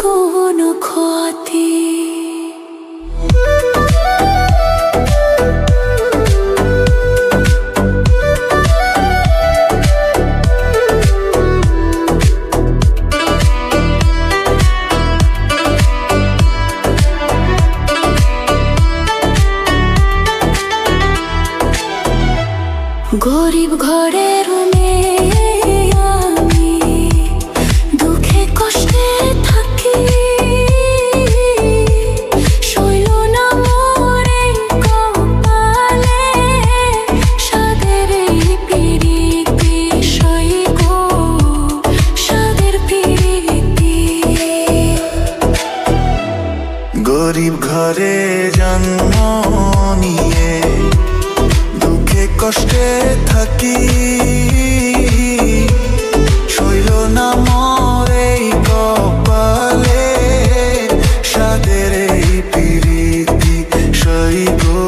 কোনো ক্ষতি। গরিব ঘরের মেয়ে আমি, দুঃখে কষ্টে থাকি, সইল না মোর এই কপালে সাদের এই পিরিতি, সই গো সাদের পিরিতি। গরিব ঘরে জন্ম নিয়ে দুঃখে কষ্টে থাকি, সইল না মোর এই কপালে সাদের এই পিরিতি, সই গো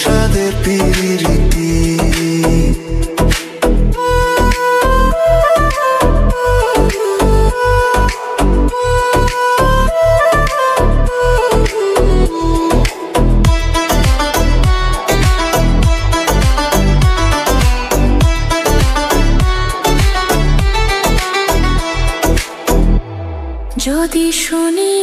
সাদের পিরিতি। যদি শুনি